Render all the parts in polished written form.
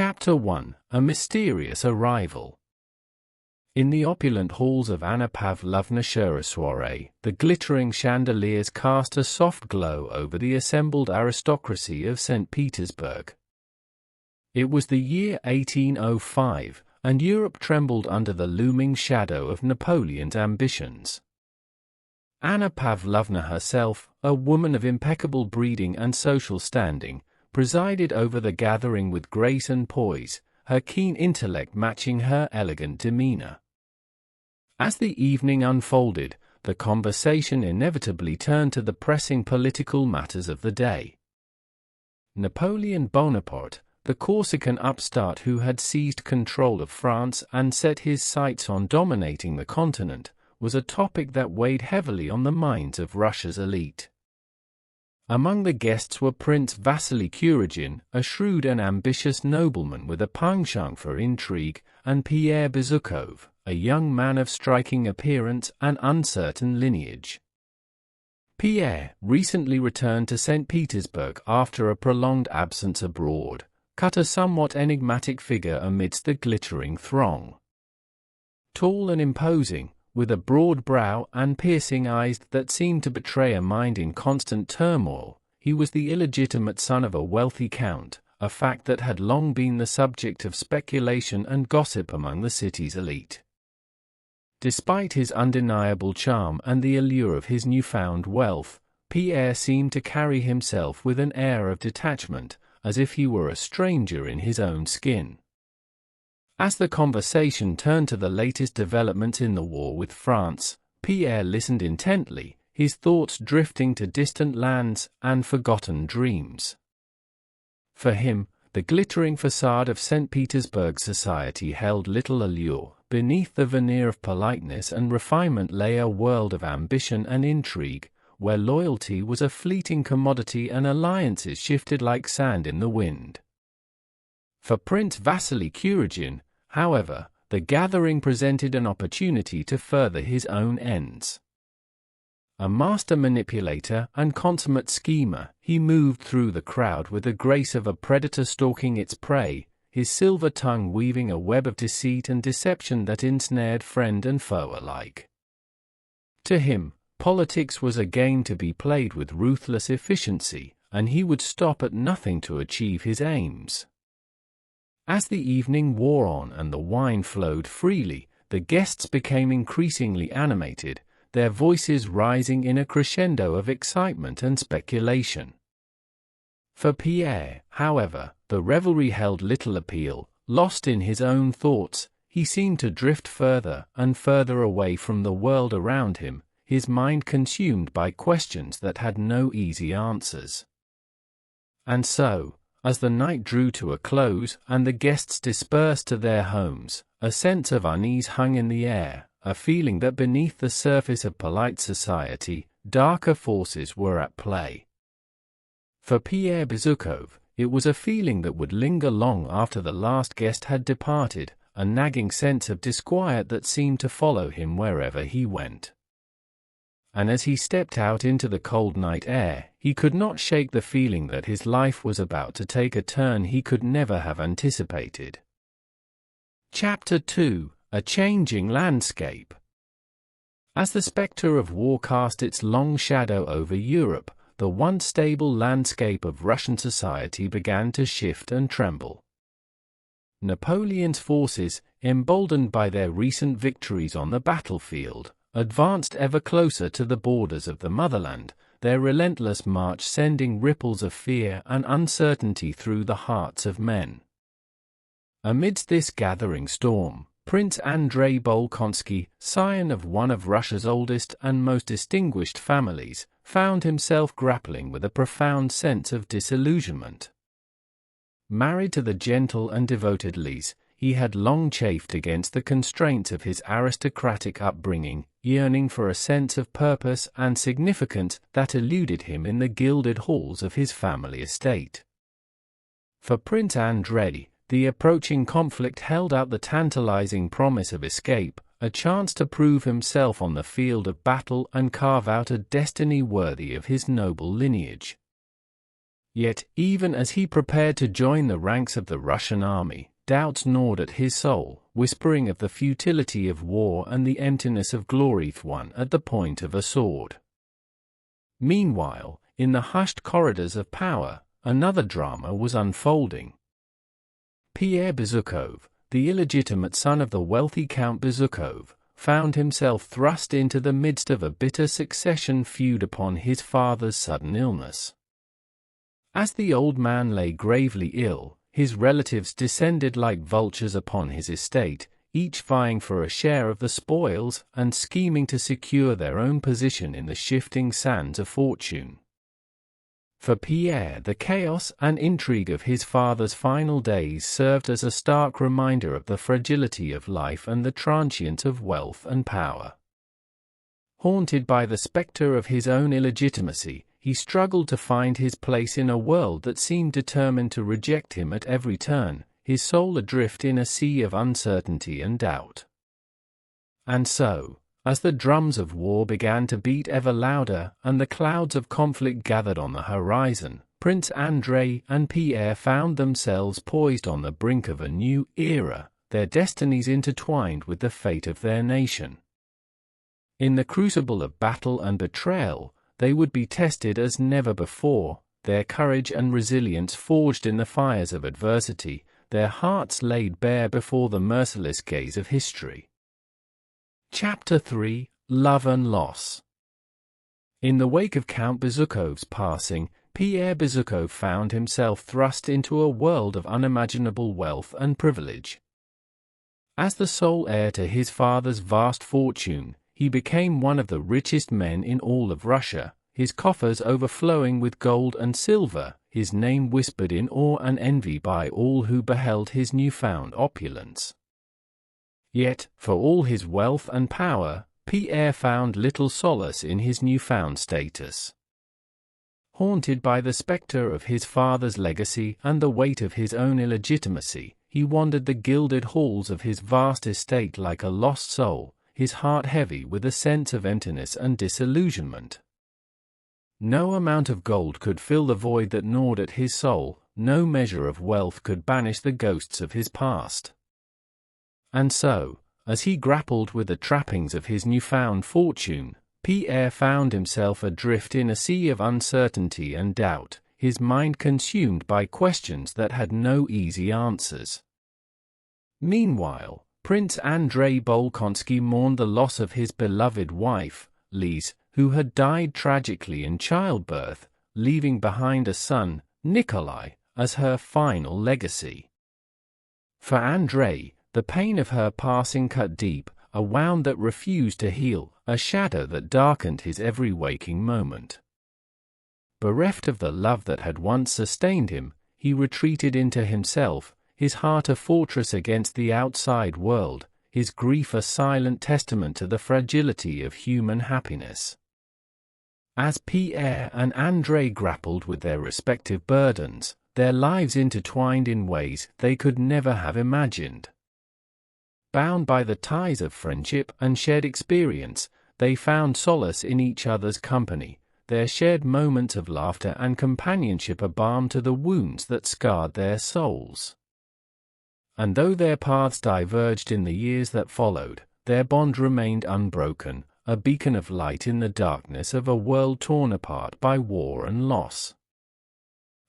Chapter 1: A Mysterious Arrival. In the opulent halls of Anna Pavlovna's soirée, the glittering chandeliers cast a soft glow over the assembled aristocracy of St. Petersburg. It was the year 1805, and Europe trembled under the looming shadow of Napoleon's ambitions. Anna Pavlovna herself, a woman of impeccable breeding and social standing, presided over the gathering with grace and poise, her keen intellect matching her elegant demeanor. As the evening unfolded, the conversation inevitably turned to the pressing political matters of the day. Napoleon Bonaparte, the Corsican upstart who had seized control of France and set his sights on dominating the continent, was a topic that weighed heavily on the minds of Russia's elite. Among the guests were Prince Vasily Kuragin, a shrewd and ambitious nobleman with a penchant for intrigue, and Pierre Bezukhov, a young man of striking appearance and uncertain lineage. Pierre, recently returned to St. Petersburg after a prolonged absence abroad, cut a somewhat enigmatic figure amidst the glittering throng. Tall and imposing, with a broad brow and piercing eyes that seemed to betray a mind in constant turmoil, he was the illegitimate son of a wealthy count, a fact that had long been the subject of speculation and gossip among the city's elite. Despite his undeniable charm and the allure of his newfound wealth, Pierre seemed to carry himself with an air of detachment, as if he were a stranger in his own skin. As the conversation turned to the latest developments in the war with France, Pierre listened intently, his thoughts drifting to distant lands and forgotten dreams. For him, the glittering facade of St. Petersburg society held little allure. Beneath the veneer of politeness and refinement lay a world of ambition and intrigue, where loyalty was a fleeting commodity and alliances shifted like sand in the wind. For Prince Vasily Kuragin, however, the gathering presented an opportunity to further his own ends. A master manipulator and consummate schemer, he moved through the crowd with the grace of a predator stalking its prey, his silver tongue weaving a web of deceit and deception that ensnared friend and foe alike. To him, politics was a game to be played with ruthless efficiency, and he would stop at nothing to achieve his aims. As the evening wore on and the wine flowed freely, the guests became increasingly animated, their voices rising in a crescendo of excitement and speculation. For Pierre, however, the revelry held little appeal. Lost in his own thoughts, he seemed to drift further and further away from the world around him, his mind consumed by questions that had no easy answers. And so, as the night drew to a close and the guests dispersed to their homes, a sense of unease hung in the air, a feeling that beneath the surface of polite society, darker forces were at play. For Pierre Bezukhov, it was a feeling that would linger long after the last guest had departed, a nagging sense of disquiet that seemed to follow him wherever he went. And as he stepped out into the cold night air, he could not shake the feeling that his life was about to take a turn he could never have anticipated. Chapter 2: A Changing Landscape. As the specter of war cast its long shadow over Europe, the once stable landscape of Russian society began to shift and tremble. Napoleon's forces, emboldened by their recent victories on the battlefield, advanced ever closer to the borders of the motherland, their relentless march sending ripples of fear and uncertainty through the hearts of men. Amidst this gathering storm, Prince Andrei Bolkonsky, scion of one of Russia's oldest and most distinguished families, found himself grappling with a profound sense of disillusionment. Married to the gentle and devoted Lise, he had long chafed against the constraints of his aristocratic upbringing, yearning for a sense of purpose and significance that eluded him in the gilded halls of his family estate. For Prince Andrei, the approaching conflict held out the tantalizing promise of escape, a chance to prove himself on the field of battle and carve out a destiny worthy of his noble lineage. Yet, even as he prepared to join the ranks of the Russian army, doubts gnawed at his soul, whispering of the futility of war and the emptiness of glory won at the point of a sword. Meanwhile, in the hushed corridors of power, another drama was unfolding. Pierre Bezukhov, the illegitimate son of the wealthy Count Bezukhov, found himself thrust into the midst of a bitter succession feud upon his father's sudden illness. As the old man lay gravely ill, his relatives descended like vultures upon his estate, each vying for a share of the spoils and scheming to secure their own position in the shifting sands of fortune. For Pierre, the chaos and intrigue of his father's final days served as a stark reminder of the fragility of life and the transience of wealth and power. Haunted by the specter of his own illegitimacy, he struggled to find his place in a world that seemed determined to reject him at every turn, his soul adrift in a sea of uncertainty and doubt. And so, as the drums of war began to beat ever louder and the clouds of conflict gathered on the horizon, Prince Andrei and Pierre found themselves poised on the brink of a new era, their destinies intertwined with the fate of their nation. In the crucible of battle and betrayal, they would be tested as never before, their courage and resilience forged in the fires of adversity, their hearts laid bare before the merciless gaze of history. Chapter 3: Love and Loss. In the wake of Count Bezukhov's passing, Pierre Bezukhov found himself thrust into a world of unimaginable wealth and privilege. As the sole heir to his father's vast fortune, he became one of the richest men in all of Russia, his coffers overflowing with gold and silver, his name whispered in awe and envy by all who beheld his newfound opulence. Yet, for all his wealth and power, Pierre found little solace in his newfound status. Haunted by the specter of his father's legacy and the weight of his own illegitimacy, he wandered the gilded halls of his vast estate like a lost soul, his heart heavy with a sense of emptiness and disillusionment. No amount of gold could fill the void that gnawed at his soul, no measure of wealth could banish the ghosts of his past. And so, as he grappled with the trappings of his newfound fortune, Pierre found himself adrift in a sea of uncertainty and doubt, his mind consumed by questions that had no easy answers. Meanwhile, Prince Andrei Bolkonsky mourned the loss of his beloved wife, Lise, who had died tragically in childbirth, leaving behind a son, Nikolai, as her final legacy. For Andrei, the pain of her passing cut deep, a wound that refused to heal, a shadow that darkened his every waking moment. Bereft of the love that had once sustained him, he retreated into himself, his heart a fortress against the outside world, his grief a silent testament to the fragility of human happiness. As Pierre and Andrei grappled with their respective burdens, their lives intertwined in ways they could never have imagined. Bound by the ties of friendship and shared experience, they found solace in each other's company, their shared moments of laughter and companionship a balm to the wounds that scarred their souls. And though their paths diverged in the years that followed, their bond remained unbroken, a beacon of light in the darkness of a world torn apart by war and loss.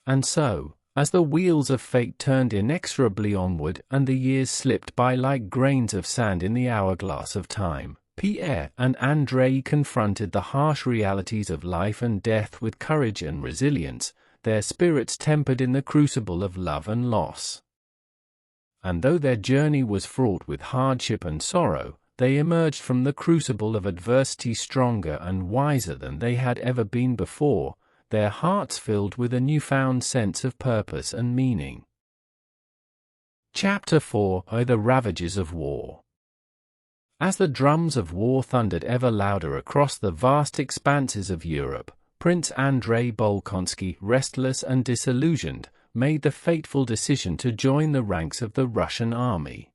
And so, as the wheels of fate turned inexorably onward and the years slipped by like grains of sand in the hourglass of time, Pierre and Andrei confronted the harsh realities of life and death with courage and resilience, their spirits tempered in the crucible of love and loss. And though their journey was fraught with hardship and sorrow, they emerged from the crucible of adversity stronger and wiser than they had ever been before, their hearts filled with a newfound sense of purpose and meaning. Chapter 4: The Ravages of War. As the drums of war thundered ever louder across the vast expanses of Europe, Prince Andrei Bolkonsky, restless and disillusioned, made the fateful decision to join the ranks of the Russian army.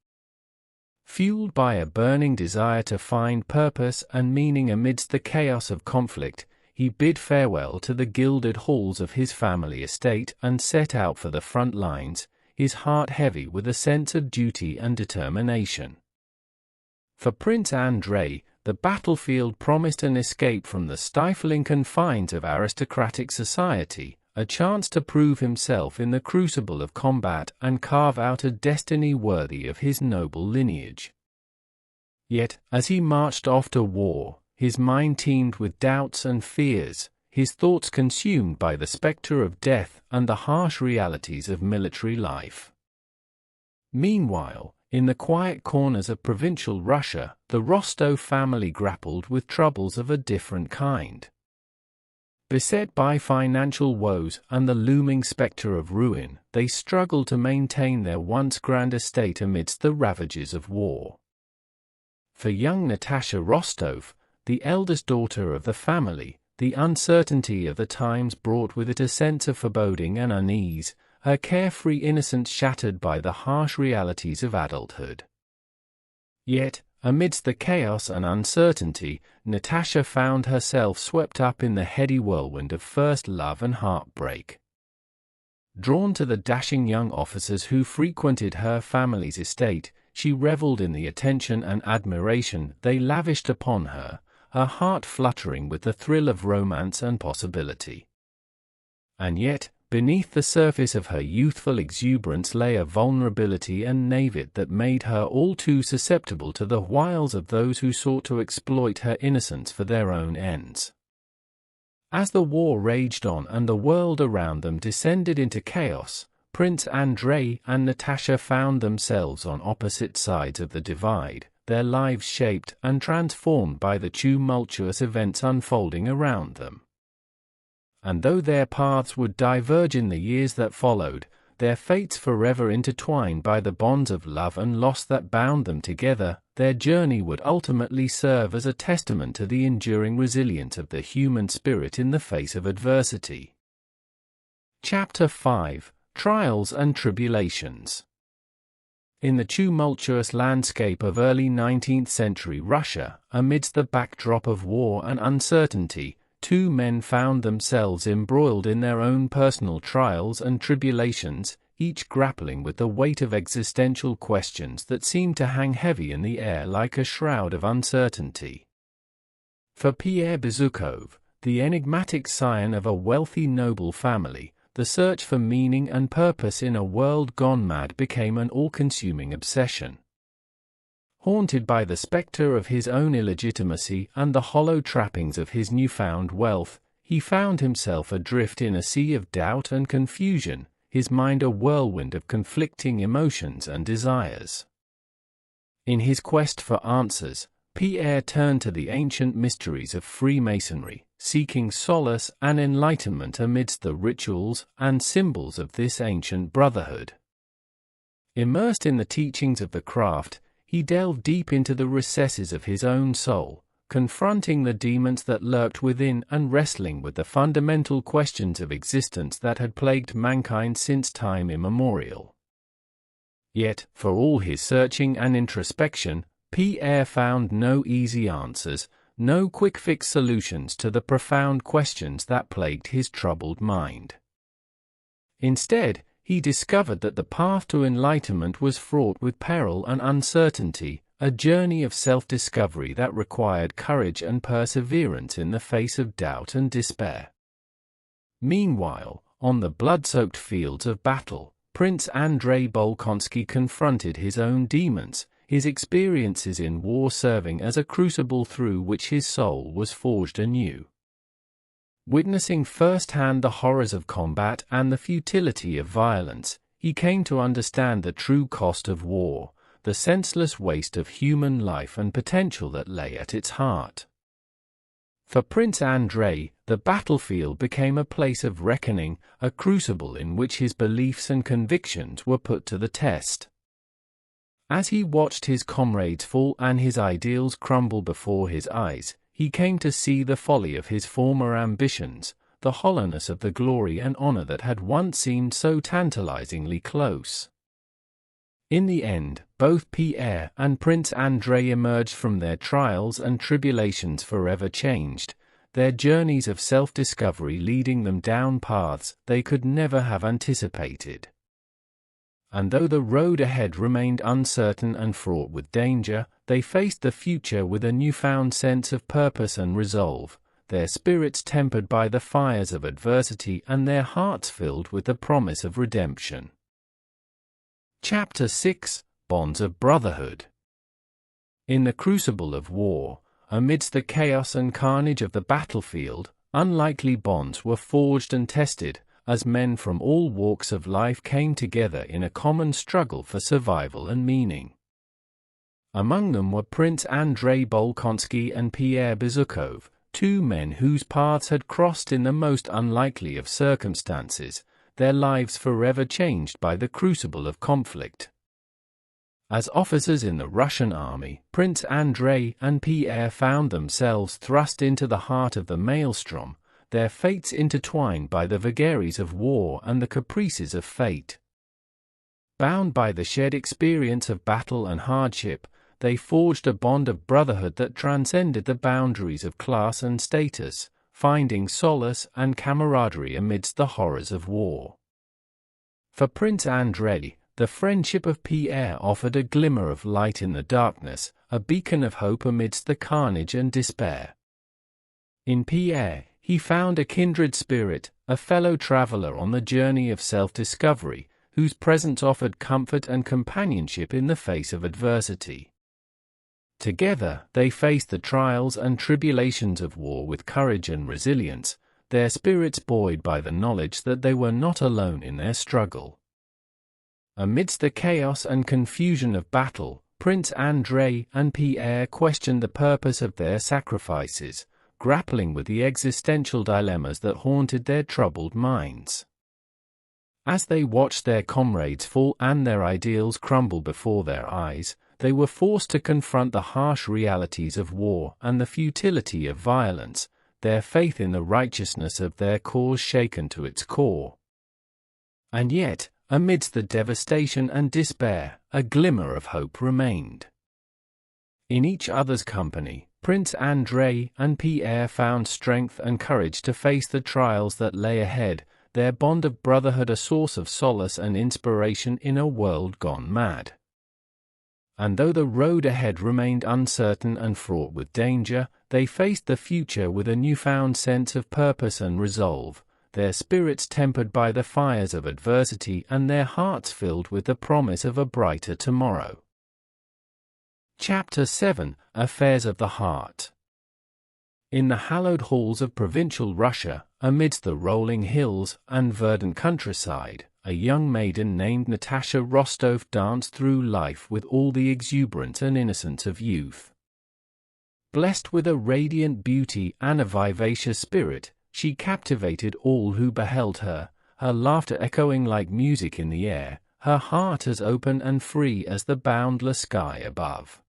Fueled by a burning desire to find purpose and meaning amidst the chaos of conflict, he bid farewell to the gilded halls of his family estate and set out for the front lines, his heart heavy with a sense of duty and determination. For Prince Andrei, the battlefield promised an escape from the stifling confines of aristocratic society, a chance to prove himself in the crucible of combat and carve out a destiny worthy of his noble lineage. Yet, as he marched off to war, his mind teemed with doubts and fears, his thoughts consumed by the specter of death and the harsh realities of military life. Meanwhile, in the quiet corners of provincial Russia, the Rostov family grappled with troubles of a different kind. Beset by financial woes and the looming specter of ruin, they struggled to maintain their once grand estate amidst the ravages of war. For young Natasha Rostov, the eldest daughter of the family, the uncertainty of the times brought with it a sense of foreboding and unease, her carefree innocence shattered by the harsh realities of adulthood. Yet, amidst the chaos and uncertainty, Natasha found herself swept up in the heady whirlwind of first love and heartbreak. Drawn to the dashing young officers who frequented her family's estate, she reveled in the attention and admiration they lavished upon her, her heart fluttering with the thrill of romance and possibility. And yet, beneath the surface of her youthful exuberance lay a vulnerability and naivete that made her all too susceptible to the wiles of those who sought to exploit her innocence for their own ends. As the war raged on and the world around them descended into chaos, Prince Andrei and Natasha found themselves on opposite sides of the divide, their lives shaped and transformed by the tumultuous events unfolding around them. And though their paths would diverge in the years that followed, their fates forever intertwined by the bonds of love and loss that bound them together, their journey would ultimately serve as a testament to the enduring resilience of the human spirit in the face of adversity. Chapter 5: Trials and Tribulations. In the tumultuous landscape of early 19th century Russia, amidst the backdrop of war and uncertainty, two men found themselves embroiled in their own personal trials and tribulations, each grappling with the weight of existential questions that seemed to hang heavy in the air like a shroud of uncertainty. For Pierre Bezukhov, the enigmatic scion of a wealthy noble family, the search for meaning and purpose in a world gone mad became an all-consuming obsession. Haunted by the specter of his own illegitimacy and the hollow trappings of his newfound wealth, he found himself adrift in a sea of doubt and confusion, his mind a whirlwind of conflicting emotions and desires. In his quest for answers, Pierre turned to the ancient mysteries of Freemasonry, seeking solace and enlightenment amidst the rituals and symbols of this ancient brotherhood. Immersed in the teachings of the craft, he delved deep into the recesses of his own soul, confronting the demons that lurked within and wrestling with the fundamental questions of existence that had plagued mankind since time immemorial. Yet, for all his searching and introspection, Pierre found no easy answers, no quick-fix solutions to the profound questions that plagued his troubled mind. Instead, he discovered that the path to enlightenment was fraught with peril and uncertainty, a journey of self-discovery that required courage and perseverance in the face of doubt and despair. Meanwhile, on the blood-soaked fields of battle, Prince Andrei Bolkonsky confronted his own demons, his experiences in war serving as a crucible through which his soul was forged anew. Witnessing firsthand the horrors of combat and the futility of violence, he came to understand the true cost of war, the senseless waste of human life and potential that lay at its heart. For Prince Andrei, the battlefield became a place of reckoning, a crucible in which his beliefs and convictions were put to the test. As he watched his comrades fall and his ideals crumble before his eyes, he came to see the folly of his former ambitions, the hollowness of the glory and honor that had once seemed so tantalizingly close. In the end, both Pierre and Prince Andrei emerged from their trials and tribulations forever changed, their journeys of self-discovery leading them down paths they could never have anticipated. And though the road ahead remained uncertain and fraught with danger, they faced the future with a newfound sense of purpose and resolve, their spirits tempered by the fires of adversity and their hearts filled with the promise of redemption. Chapter 6: Bonds of Brotherhood. In the crucible of war, amidst the chaos and carnage of the battlefield, unlikely bonds were forged and tested, as men from all walks of life came together in a common struggle for survival and meaning. Among them were Prince Andrei Bolkonsky and Pierre Bezukhov, two men whose paths had crossed in the most unlikely of circumstances, their lives forever changed by the crucible of conflict. As officers in the Russian army, Prince Andrei and Pierre found themselves thrust into the heart of the maelstrom, their fates intertwined by the vagaries of war and the caprices of fate. Bound by the shared experience of battle and hardship, they forged a bond of brotherhood that transcended the boundaries of class and status, finding solace and camaraderie amidst the horrors of war. For Prince Andrei, the friendship of Pierre offered a glimmer of light in the darkness, a beacon of hope amidst the carnage and despair. In Pierre, he found a kindred spirit, a fellow traveler on the journey of self-discovery, whose presence offered comfort and companionship in the face of adversity. Together, they faced the trials and tribulations of war with courage and resilience, their spirits buoyed by the knowledge that they were not alone in their struggle. Amidst the chaos and confusion of battle, Prince Andrei and Pierre questioned the purpose of their sacrifices, grappling with the existential dilemmas that haunted their troubled minds. As they watched their comrades fall and their ideals crumble before their eyes, they were forced to confront the harsh realities of war and the futility of violence, their faith in the righteousness of their cause shaken to its core. And yet, amidst the devastation and despair, a glimmer of hope remained. In each other's company, Prince Andrei and Pierre found strength and courage to face the trials that lay ahead, their bond of brotherhood a source of solace and inspiration in a world gone mad. And though the road ahead remained uncertain and fraught with danger, they faced the future with a newfound sense of purpose and resolve, their spirits tempered by the fires of adversity and their hearts filled with the promise of a brighter tomorrow. Chapter 7: Affairs of the Heart. In the hallowed halls of provincial Russia, amidst the rolling hills and verdant countryside, a young maiden named Natasha Rostov danced through life with all the exuberance and innocence of youth. Blessed with a radiant beauty and a vivacious spirit, she captivated all who beheld her, her laughter echoing like music in the air, her heart as open and free as the boundless sky above.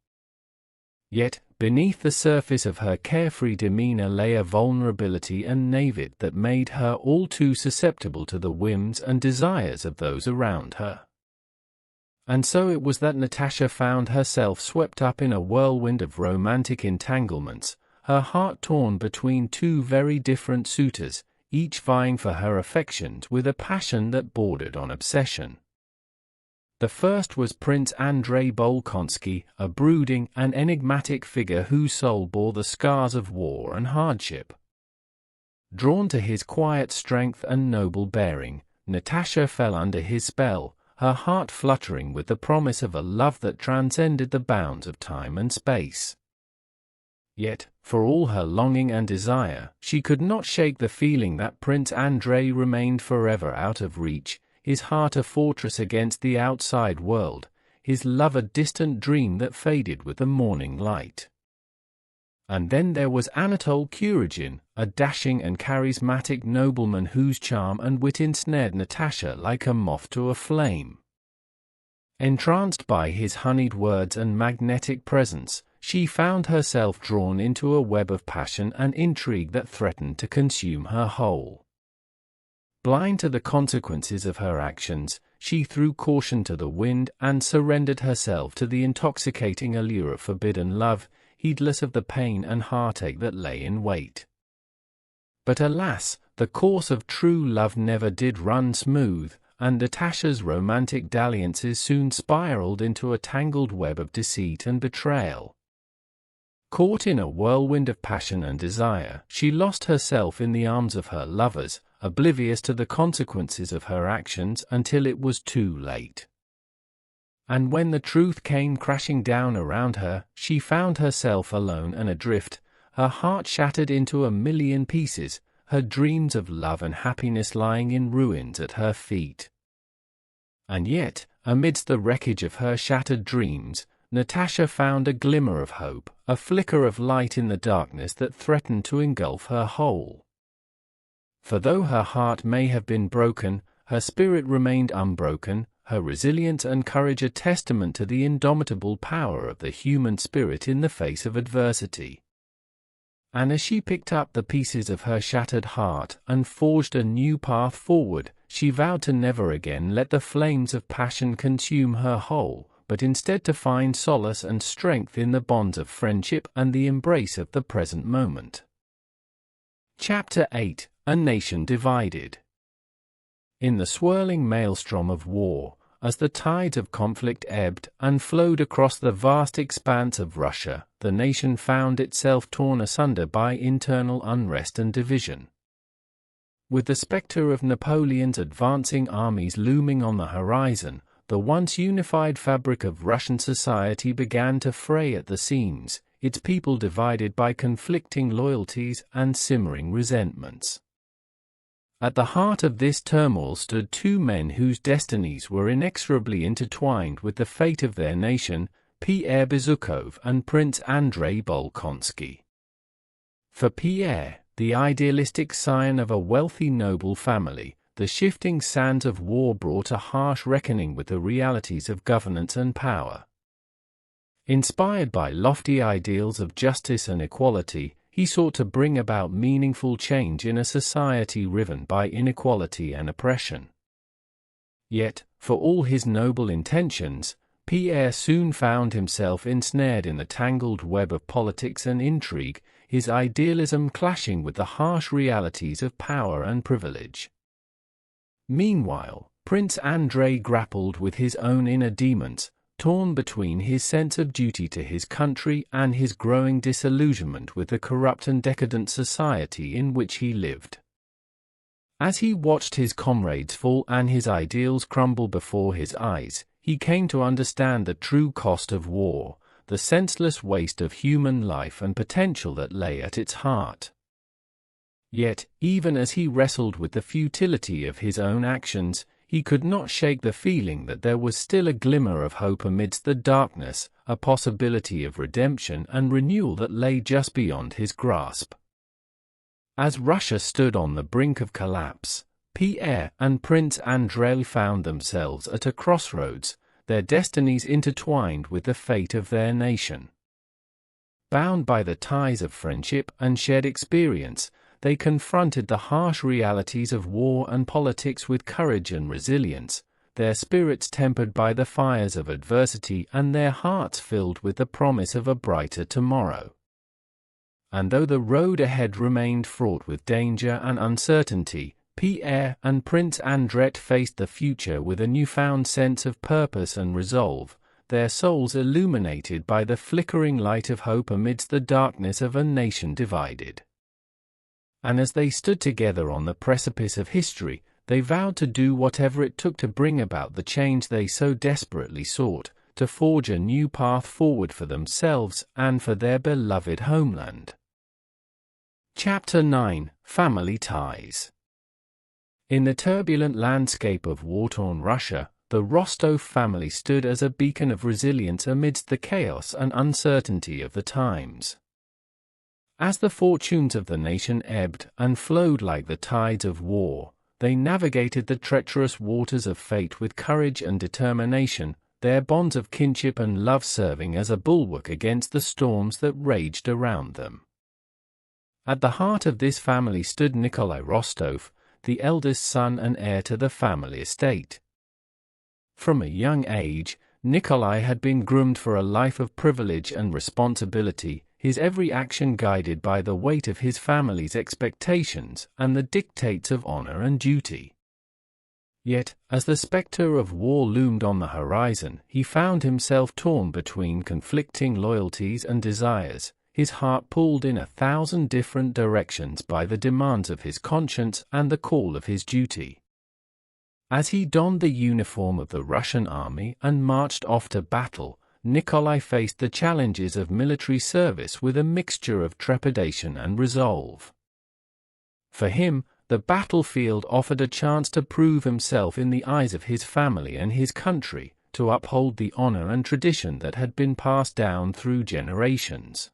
Yet, beneath the surface of her carefree demeanor lay a vulnerability and naivete that made her all too susceptible to the whims and desires of those around her. And so it was that Natasha found herself swept up in a whirlwind of romantic entanglements, her heart torn between two very different suitors, each vying for her affections with a passion that bordered on obsession. The first was Prince Andrei Bolkonsky, a brooding and enigmatic figure whose soul bore the scars of war and hardship. Drawn to his quiet strength and noble bearing, Natasha fell under his spell, her heart fluttering with the promise of a love that transcended the bounds of time and space. Yet, for all her longing and desire, she could not shake the feeling that Prince Andrei remained forever out of reach, his heart a fortress against the outside world, his love a distant dream that faded with the morning light. And then there was Anatole Kuragin, a dashing and charismatic nobleman whose charm and wit ensnared Natasha like a moth to a flame. Entranced by his honeyed words and magnetic presence, she found herself drawn into a web of passion and intrigue that threatened to consume her whole. Blind to the consequences of her actions, she threw caution to the wind and surrendered herself to the intoxicating allure of forbidden love, heedless of the pain and heartache that lay in wait. But alas, the course of true love never did run smooth, and Natasha's romantic dalliances soon spiraled into a tangled web of deceit and betrayal. Caught in a whirlwind of passion and desire, she lost herself in the arms of her lovers, oblivious to the consequences of her actions until it was too late. And when the truth came crashing down around her, she found herself alone and adrift, her heart shattered into a million pieces, her dreams of love and happiness lying in ruins at her feet. And yet, amidst the wreckage of her shattered dreams, Natasha found a glimmer of hope, a flicker of light in the darkness that threatened to engulf her whole. For though her heart may have been broken, her spirit remained unbroken, her resilience and courage a testament to the indomitable power of the human spirit in the face of adversity. And as she picked up the pieces of her shattered heart and forged a new path forward, she vowed to never again let the flames of passion consume her whole, but instead to find solace and strength in the bonds of friendship and the embrace of the present moment. Chapter 8: A Nation Divided. In the swirling maelstrom of war, as the tides of conflict ebbed and flowed across the vast expanse of Russia, the nation found itself torn asunder by internal unrest and division. With the specter of Napoleon's advancing armies looming on the horizon, the once unified fabric of Russian society began to fray at the seams, its people divided by conflicting loyalties and simmering resentments. At the heart of this turmoil stood two men whose destinies were inexorably intertwined with the fate of their nation, Pierre Bezukhov and Prince Andrei Bolkonsky. For Pierre, the idealistic scion of a wealthy noble family, the shifting sands of war brought a harsh reckoning with the realities of governance and power. Inspired by lofty ideals of justice and equality, he sought to bring about meaningful change in a society riven by inequality and oppression. Yet, for all his noble intentions, Pierre soon found himself ensnared in the tangled web of politics and intrigue, his idealism clashing with the harsh realities of power and privilege. Meanwhile, Prince Andrei grappled with his own inner demons, torn between his sense of duty to his country and his growing disillusionment with the corrupt and decadent society in which he lived. As he watched his comrades fall and his ideals crumble before his eyes, he came to understand the true cost of war, the senseless waste of human life and potential that lay at its heart. Yet, even as he wrestled with the futility of his own actions, he could not shake the feeling that there was still a glimmer of hope amidst the darkness, a possibility of redemption and renewal that lay just beyond his grasp. As Russia stood on the brink of collapse, Pierre and Prince Andrei found themselves at a crossroads, their destinies intertwined with the fate of their nation. Bound by the ties of friendship and shared experience, they confronted the harsh realities of war and politics with courage and resilience, their spirits tempered by the fires of adversity and their hearts filled with the promise of a brighter tomorrow. And though the road ahead remained fraught with danger and uncertainty, Pierre and Prince Andrei faced the future with a newfound sense of purpose and resolve, their souls illuminated by the flickering light of hope amidst the darkness of a nation divided. And as they stood together on the precipice of history, they vowed to do whatever it took to bring about the change they so desperately sought, to forge a new path forward for themselves and for their beloved homeland. Chapter 9: Family Ties. In the turbulent landscape of war-torn Russia, the Rostov family stood as a beacon of resilience amidst the chaos and uncertainty of the times. As the fortunes of the nation ebbed and flowed like the tides of war, they navigated the treacherous waters of fate with courage and determination, their bonds of kinship and love serving as a bulwark against the storms that raged around them. At the heart of this family stood Nikolai Rostov, the eldest son and heir to the family estate. From a young age, Nikolai had been groomed for a life of privilege and responsibility, his every action guided by the weight of his family's expectations and the dictates of honor and duty. Yet, as the specter of war loomed on the horizon, he found himself torn between conflicting loyalties and desires, his heart pulled in 1,000 different directions by the demands of his conscience and the call of his duty. As he donned the uniform of the Russian army and marched off to battle, Nikolai faced the challenges of military service with a mixture of trepidation and resolve. For him, the battlefield offered a chance to prove himself in the eyes of his family and his country, to uphold the honor and tradition that had been passed down through generations.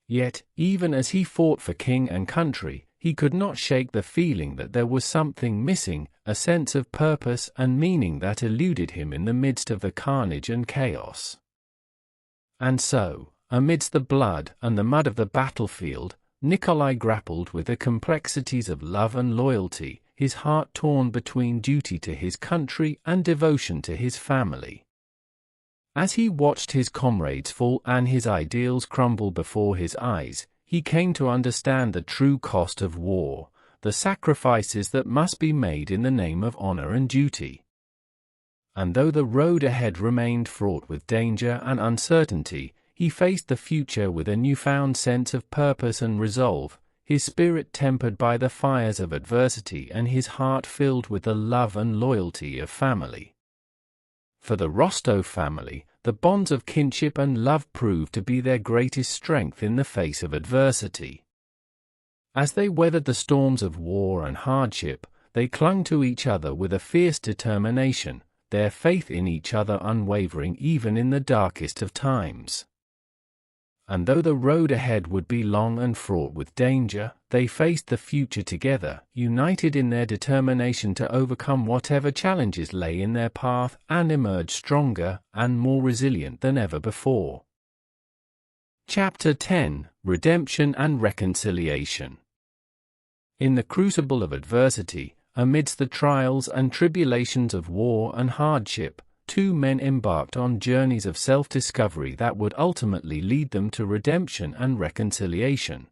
Yet, even as he fought for king and country, he could not shake the feeling that there was something missing, a sense of purpose and meaning that eluded him in the midst of the carnage and chaos. And so, amidst the blood and the mud of the battlefield, Nikolai grappled with the complexities of love and loyalty, his heart torn between duty to his country and devotion to his family. As he watched his comrades fall and his ideals crumble before his eyes, he came to understand the true cost of war, the sacrifices that must be made in the name of honor and duty. And though the road ahead remained fraught with danger and uncertainty, he faced the future with a newfound sense of purpose and resolve, his spirit tempered by the fires of adversity and his heart filled with the love and loyalty of family. For the Rostov family, the bonds of kinship and love proved to be their greatest strength in the face of adversity. As they weathered the storms of war and hardship, they clung to each other with a fierce determination, their faith in each other unwavering even in the darkest of times. And though the road ahead would be long and fraught with danger, they faced the future together, united in their determination to overcome whatever challenges lay in their path and emerge stronger and more resilient than ever before. Chapter 10: Redemption and Reconciliation. In the crucible of adversity, amidst the trials and tribulations of war and hardship, two men embarked on journeys of self-discovery that would ultimately lead them to redemption and reconciliation.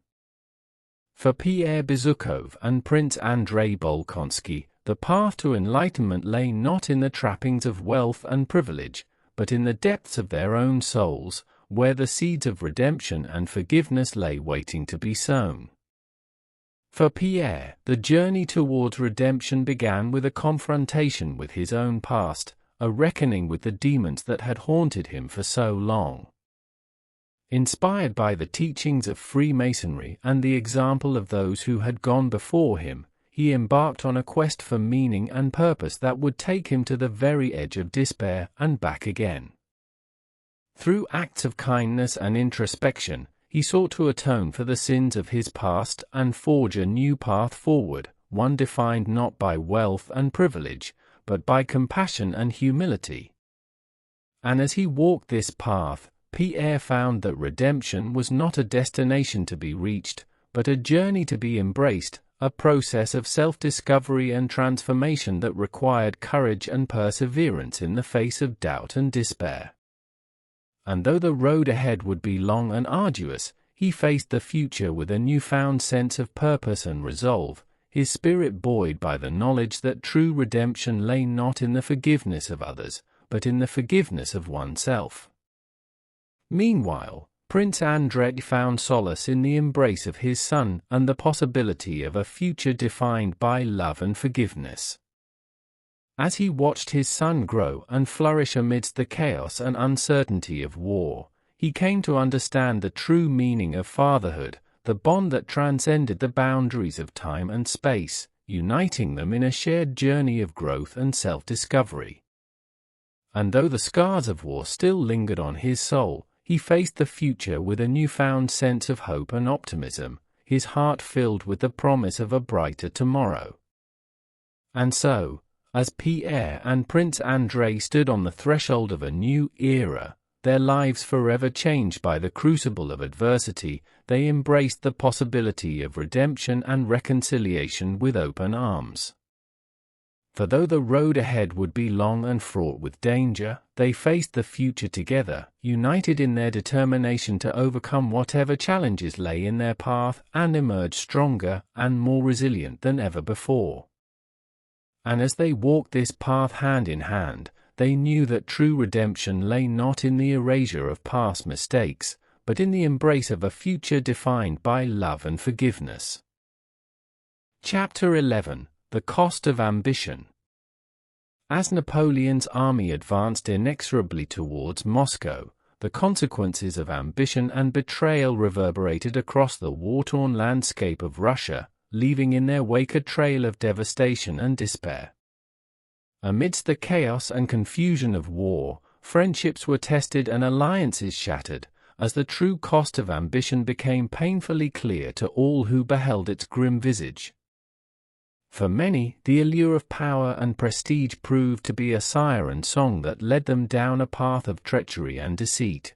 For Pierre Bezukhov and Prince Andrei Bolkonsky, the path to enlightenment lay not in the trappings of wealth and privilege, but in the depths of their own souls, where the seeds of redemption and forgiveness lay waiting to be sown. For Pierre, the journey towards redemption began with a confrontation with his own past, a reckoning with the demons that had haunted him for so long. Inspired by the teachings of Freemasonry and the example of those who had gone before him, he embarked on a quest for meaning and purpose that would take him to the very edge of despair and back again. Through acts of kindness and introspection, he sought to atone for the sins of his past and forge a new path forward, one defined not by wealth and privilege, but by compassion and humility. And as he walked this path, Pierre found that redemption was not a destination to be reached, but a journey to be embraced, a process of self-discovery and transformation that required courage and perseverance in the face of doubt and despair. And though the road ahead would be long and arduous, he faced the future with a newfound sense of purpose and resolve, his spirit buoyed by the knowledge that true redemption lay not in the forgiveness of others, but in the forgiveness of oneself. Meanwhile, Prince Andrei found solace in the embrace of his son and the possibility of a future defined by love and forgiveness. As he watched his son grow and flourish amidst the chaos and uncertainty of war, he came to understand the true meaning of fatherhood, the bond that transcended the boundaries of time and space, uniting them in a shared journey of growth and self-discovery. And though the scars of war still lingered on his soul, he faced the future with a newfound sense of hope and optimism, his heart filled with the promise of a brighter tomorrow. And so, as Pierre and Prince Andrei stood on the threshold of a new era, their lives forever changed by the crucible of adversity, they embraced the possibility of redemption and reconciliation with open arms. For though the road ahead would be long and fraught with danger, they faced the future together, united in their determination to overcome whatever challenges lay in their path and emerge stronger and more resilient than ever before. And as they walked this path hand in hand, they knew that true redemption lay not in the erasure of past mistakes, but in the embrace of a future defined by love and forgiveness. Chapter 11: The Cost of Ambition. As Napoleon's army advanced inexorably towards Moscow, the consequences of ambition and betrayal reverberated across the war-torn landscape of Russia, leaving in their wake a trail of devastation and despair. Amidst the chaos and confusion of war, friendships were tested and alliances shattered, as the true cost of ambition became painfully clear to all who beheld its grim visage. For many, the allure of power and prestige proved to be a siren song that led them down a path of treachery and deceit.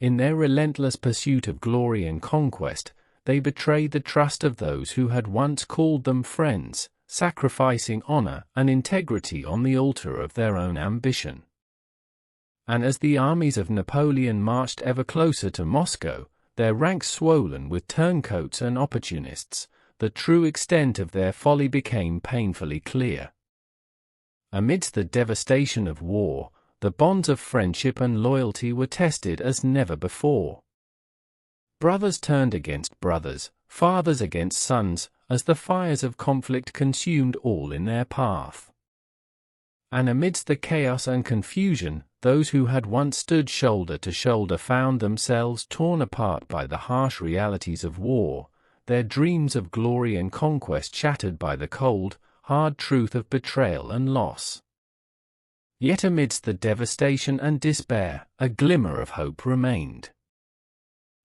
In their relentless pursuit of glory and conquest, they betrayed the trust of those who had once called them friends, sacrificing honor and integrity on the altar of their own ambition. And as the armies of Napoleon marched ever closer to Moscow, their ranks swollen with turncoats and opportunists, the true extent of their folly became painfully clear. Amidst the devastation of war, the bonds of friendship and loyalty were tested as never before. Brothers turned against brothers, fathers against sons, as the fires of conflict consumed all in their path. And amidst the chaos and confusion, those who had once stood shoulder to shoulder found themselves torn apart by the harsh realities of war, their dreams of glory and conquest shattered by the cold, hard truth of betrayal and loss. Yet amidst the devastation and despair, a glimmer of hope remained.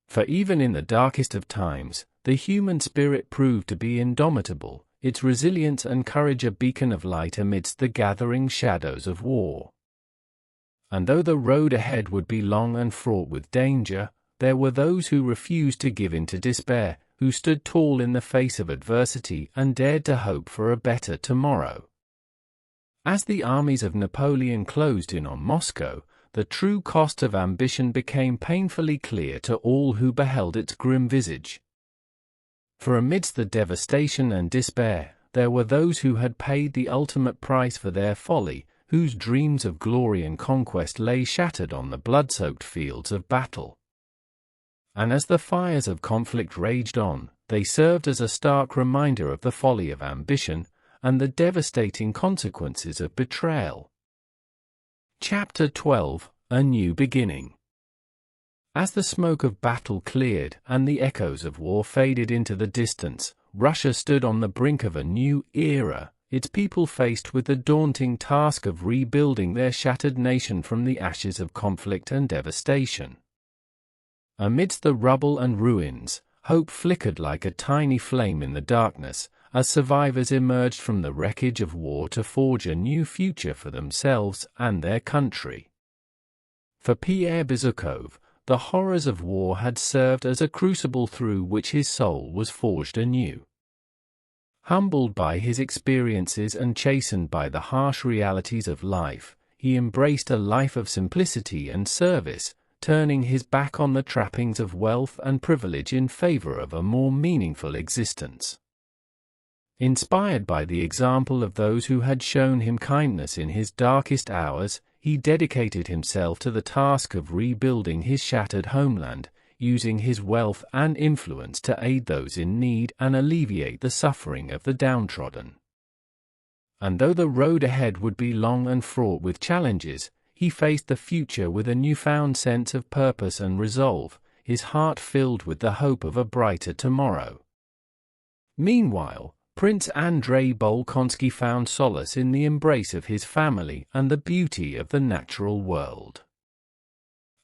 For even in the darkest of times, the human spirit proved to be indomitable, its resilience and courage a beacon of light amidst the gathering shadows of war. And though the road ahead would be long and fraught with danger, there were those who refused to give in to despair, who stood tall in the face of adversity and dared to hope for a better tomorrow. As the armies of Napoleon closed in on Moscow, the true cost of ambition became painfully clear to all who beheld its grim visage. For amidst the devastation and despair, there were those who had paid the ultimate price for their folly, whose dreams of glory and conquest lay shattered on the blood-soaked fields of battle. And as the fires of conflict raged on, they served as a stark reminder of the folly of ambition and the devastating consequences of betrayal. Chapter 12: A New Beginning. As the smoke of battle cleared and the echoes of war faded into the distance, Russia stood on the brink of a new era, its people faced with the daunting task of rebuilding their shattered nation from the ashes of conflict and devastation. Amidst the rubble and ruins, hope flickered like a tiny flame in the darkness, as survivors emerged from the wreckage of war to forge a new future for themselves and their country. For Pierre Bezukhov, the horrors of war had served as a crucible through which his soul was forged anew. Humbled by his experiences and chastened by the harsh realities of life, he embraced a life of simplicity and service, turning his back on the trappings of wealth and privilege in favor of a more meaningful existence. Inspired by the example of those who had shown him kindness in his darkest hours, he dedicated himself to the task of rebuilding his shattered homeland, using his wealth and influence to aid those in need and alleviate the suffering of the downtrodden. And though the road ahead would be long and fraught with challenges, he faced the future with a newfound sense of purpose and resolve, his heart filled with the hope of a brighter tomorrow. Meanwhile, Prince Andrei Bolkonsky found solace in the embrace of his family and the beauty of the natural world.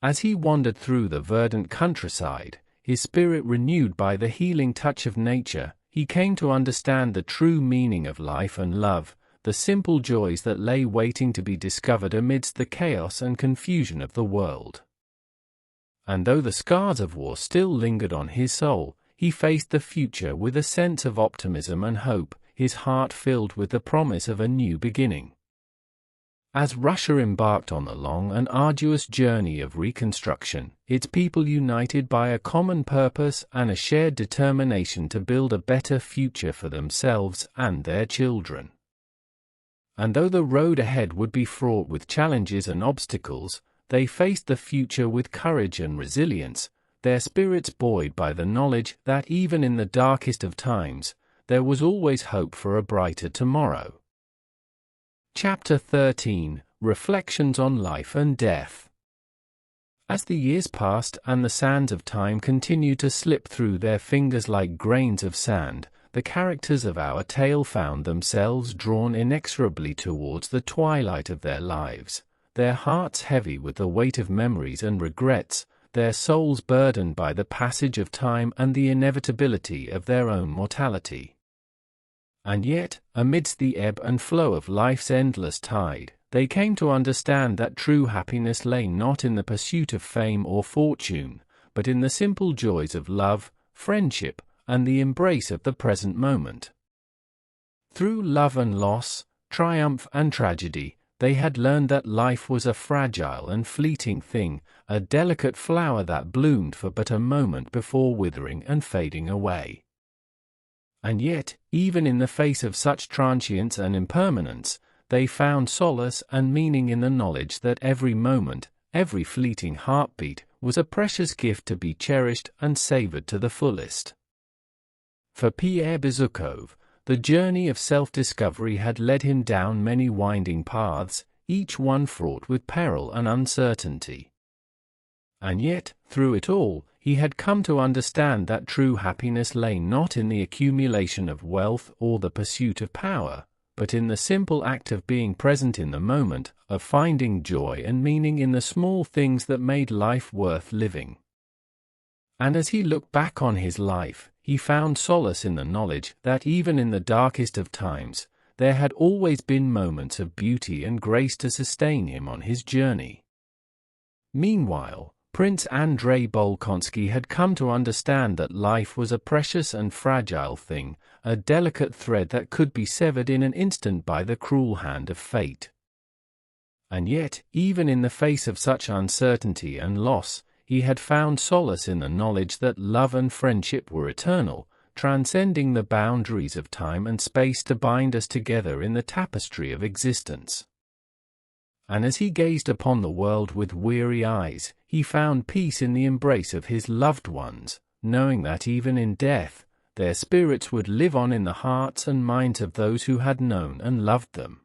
As he wandered through the verdant countryside, his spirit renewed by the healing touch of nature, he came to understand the true meaning of life and love, the simple joys that lay waiting to be discovered amidst the chaos and confusion of the world. And though the scars of war still lingered on his soul, he faced the future with a sense of optimism and hope, his heart filled with the promise of a new beginning. As Russia embarked on the long and arduous journey of reconstruction, its people united by a common purpose and a shared determination to build a better future for themselves and their children. And though the road ahead would be fraught with challenges and obstacles, they faced the future with courage and resilience, their spirits buoyed by the knowledge that even in the darkest of times, there was always hope for a brighter tomorrow. Chapter 13 – Reflections on Life and Death. As the years passed and the sands of time continued to slip through their fingers like grains of sand, the characters of our tale found themselves drawn inexorably towards the twilight of their lives, their hearts heavy with the weight of memories and regrets, their souls burdened by the passage of time and the inevitability of their own mortality. And yet, amidst the ebb and flow of life's endless tide, they came to understand that true happiness lay not in the pursuit of fame or fortune, but in the simple joys of love, friendship, and the embrace of the present moment. Through love and loss, triumph and tragedy, they had learned that life was a fragile and fleeting thing, a delicate flower that bloomed for but a moment before withering and fading away. And yet, even in the face of such transience and impermanence, they found solace and meaning in the knowledge that every moment, every fleeting heartbeat, was a precious gift to be cherished and savored to the fullest. For Pierre Bezukhov, the journey of self-discovery had led him down many winding paths, each one fraught with peril and uncertainty. And yet, through it all, he had come to understand that true happiness lay not in the accumulation of wealth or the pursuit of power, but in the simple act of being present in the moment, of finding joy and meaning in the small things that made life worth living. And as he looked back on his life, he found solace in the knowledge that even in the darkest of times, there had always been moments of beauty and grace to sustain him on his journey. Meanwhile, Prince Andrei Bolkonsky had come to understand that life was a precious and fragile thing, a delicate thread that could be severed in an instant by the cruel hand of fate. And yet, even in the face of such uncertainty and loss, he had found solace in the knowledge that love and friendship were eternal, transcending the boundaries of time and space to bind us together in the tapestry of existence. And as he gazed upon the world with weary eyes, he found peace in the embrace of his loved ones, knowing that even in death, their spirits would live on in the hearts and minds of those who had known and loved them.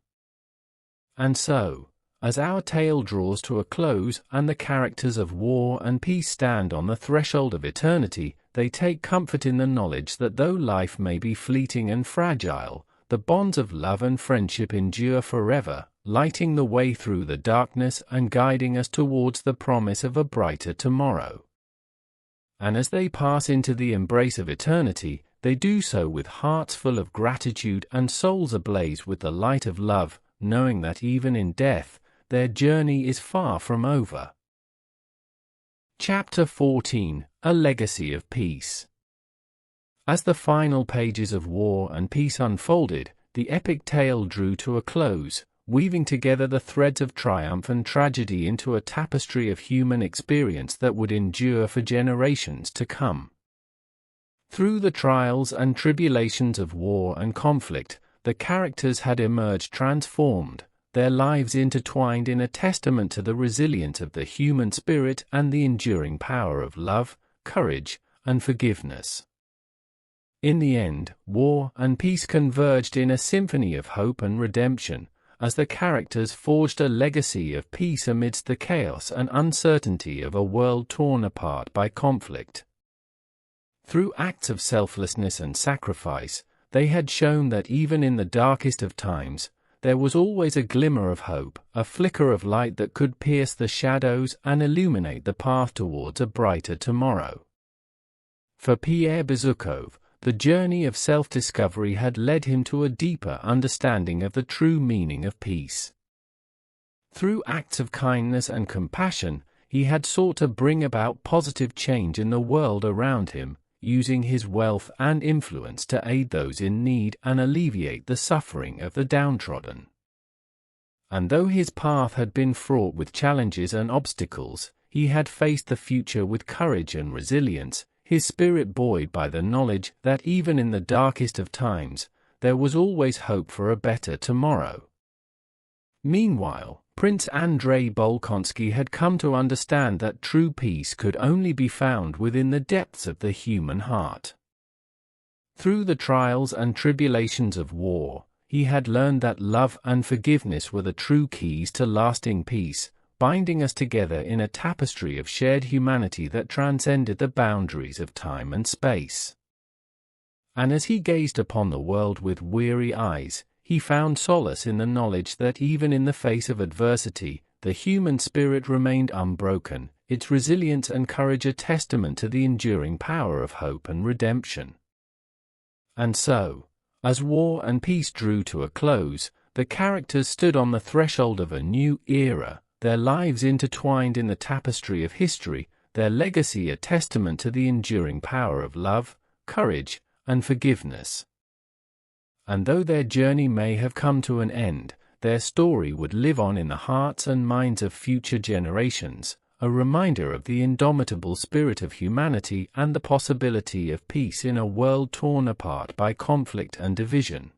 And so, as our tale draws to a close and the characters of war and peace stand on the threshold of eternity, they take comfort in the knowledge that though life may be fleeting and fragile, the bonds of love and friendship endure forever, lighting the way through the darkness and guiding us towards the promise of a brighter tomorrow. And as they pass into the embrace of eternity, they do so with hearts full of gratitude and souls ablaze with the light of love, knowing that even in death, their journey is far from over. Chapter 14 – A Legacy of Peace. As the final pages of War and Peace unfolded, the epic tale drew to a close, weaving together the threads of triumph and tragedy into a tapestry of human experience that would endure for generations to come. Through the trials and tribulations of war and conflict, the characters had emerged transformed, their lives intertwined in a testament to the resilience of the human spirit and the enduring power of love, courage, and forgiveness. In the end, war and peace converged in a symphony of hope and redemption, as the characters forged a legacy of peace amidst the chaos and uncertainty of a world torn apart by conflict. Through acts of selflessness and sacrifice, they had shown that even in the darkest of times, there was always a glimmer of hope, a flicker of light that could pierce the shadows and illuminate the path towards a brighter tomorrow. For Pierre Bezukhov, the journey of self-discovery had led him to a deeper understanding of the true meaning of peace. Through acts of kindness and compassion, he had sought to bring about positive change in the world around him, using his wealth and influence to aid those in need and alleviate the suffering of the downtrodden. And though his path had been fraught with challenges and obstacles, he had faced the future with courage and resilience, his spirit buoyed by the knowledge that even in the darkest of times, there was always hope for a better tomorrow. Meanwhile, Prince Andrei Bolkonsky had come to understand that true peace could only be found within the depths of the human heart. Through the trials and tribulations of war, he had learned that love and forgiveness were the true keys to lasting peace, binding us together in a tapestry of shared humanity that transcended the boundaries of time and space. And as he gazed upon the world with weary eyes, he found solace in the knowledge that even in the face of adversity, the human spirit remained unbroken, its resilience and courage a testament to the enduring power of hope and redemption. And so, as war and peace drew to a close, the characters stood on the threshold of a new era, their lives intertwined in the tapestry of history, their legacy a testament to the enduring power of love, courage, and forgiveness. And though their journey may have come to an end, their story would live on in the hearts and minds of future generations, a reminder of the indomitable spirit of humanity and the possibility of peace in a world torn apart by conflict and division.